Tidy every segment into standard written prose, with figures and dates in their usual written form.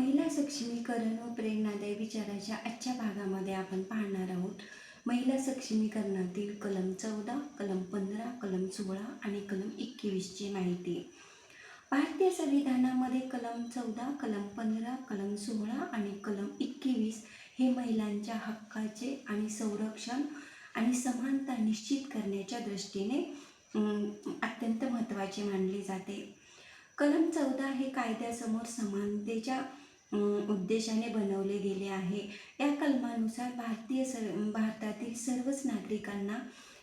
महिला सक्षमीकरण व प्रेरणादायी विचाराच्या आजच्या भागामध्ये आपण पाहणार आहोत महिला सक्षमीकरणातील कलम 14, कलम 15, कलम 16 आणि कलम 21 ची माहिती. भारतीय संविधानामध्ये कलम 14, कलम 15, कलम 16 आणि कलम 21 हे महिलांच्या हक्काचे आणि संरक्षण आणि समानता निश्चित करण्याच्या दृष्टीने अत्यंत महत्त्वाचे मानले जाते. कलम 14 हे कायद्यासमोर समानतेच्या उद्देशाने बनवले गेले आहे. या कलमानुसार भारतातील सर्वच नागरिकांना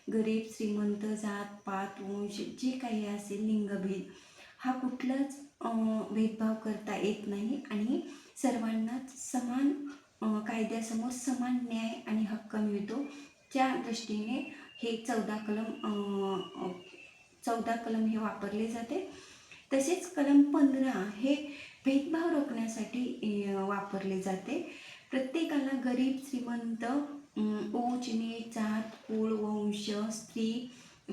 गरीब, श्रीमंत, जात पात, वंश जे काही असेल, लिंगभेद हा कुठलाच भेदभाव करता येत नाही आणि सर्वांनाच समान कायद्यासमोर समान न्याय आणि हक्क मिळतो. त्या दृष्टीने हे 14 कलम हे वापरले जाते. तसेच कलम 15 हे भेदभाव रोखण्यासाठी वापरले जाते. प्रत्येकाला गरीब, श्रीमंत, उच्च नीच, जात, कुळ, वंश, स्त्री,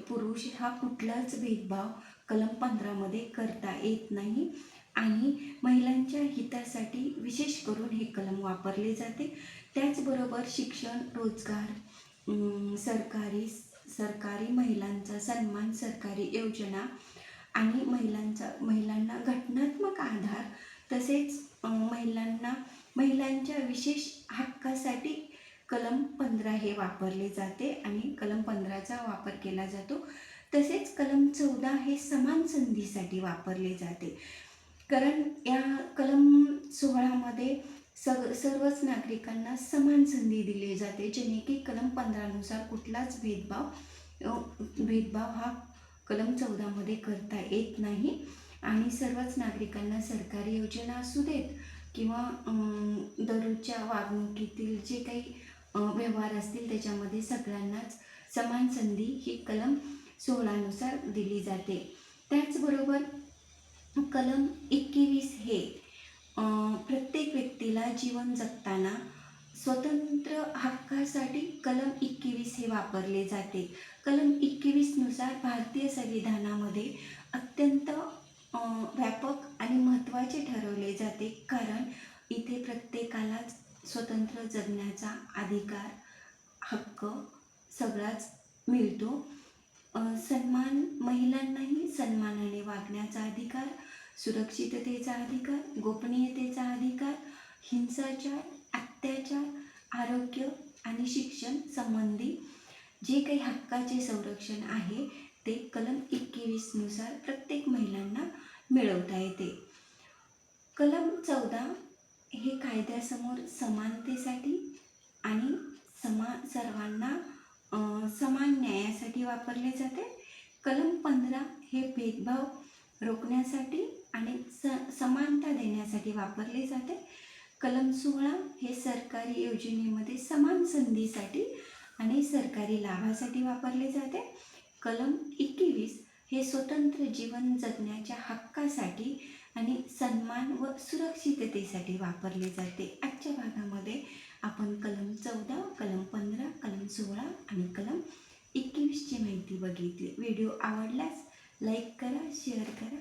पुरुष हा कुठलाच भेदभाव कलम 15 मध्ये करता येत नाही आणि महिलांच्या हितासाठी विशेष करून हे कलम वापरले जाते. त्याचबरोबर शिक्षण, रोजगार, सरकारी महिलांचा सन्मान, सरकारी योजना आणि महिलांना घटनात्मक आधार, तसेच महिलांच्या विशेष हक्कासाठी कलम 15 हे वापरले जाते आणि कलम 15चा वापर केला जातो. तसेच कलम 14 हे समान संधीसाठी वापरले जाते. कारण या कलम 16 मध्ये सर्वच नागरिकांना समान संधी दिली जाते, जेणे की कलम 15 नुसार कुठलाच भेदभाव हा कलम 14 मध्ये करता येत नाही आणि सर्वच नागरिकांना सरकारी योजना असू देत किंवा दररोजच्या वागणुकीतील जे काही व्यवहार असतील त्याच्यामध्ये सगळ्यांनाच समान संधी ही कलम 16 नुसार दिली जाते. त्याचबरोबर कलम 21 हे प्रत्येक व्यक्तीला जीवन जगताना स्वतंत्र हक्कासाठी कलम 21 हे वापरले जाते. कलम 21 नुसार भारतीय संविधानामध्ये अत्यंत व्यापक आणि महत्त्वाचे ठरवले जाते, कारण इथे प्रत्येकालाच स्वतंत्र जगण्याचा अधिकार, हक्क सगळाच मिळतो. महिलांनाही सन्मानाने वागण्याचा अधिकार, सुरक्षिततेचा अधिकार, गोपनीयतेचा अधिकार, हिंसाचार, अत्याचार, आरोग्य आणि शिक्षण संबंधी जे काही हक्काचे संरक्षण आहे ते कलम 21 नुसार प्रत्येक महिलांना मिळवता येते. कलम 14 हे कायद्यासमोर समानतेसाठी आणि सर्वांना समान न्यायासाठी वापरले जाते. कलम 15 हे भेदभाव रोखण्यासाठी आणि समानता देण्यासाठी वापरले जाते. कलम 16 हे सरकारी योजनेमध्ये समान संधीसाठी आणि सरकारी लाभासाठी वापरले जाते. कलम 21 हे स्वतंत्र जीवन जगण्याच्या हक्कासाठी आणि सन्मान व सुरक्षिततेसाठी वापरले जाते. आजच्या भागामध्ये आपण कलम 14, कलम 15, कलम 16 आणि कलम 21 ची माहिती बघितली. व्हिडिओ आवडल्यास लाईक करा, शेअर करा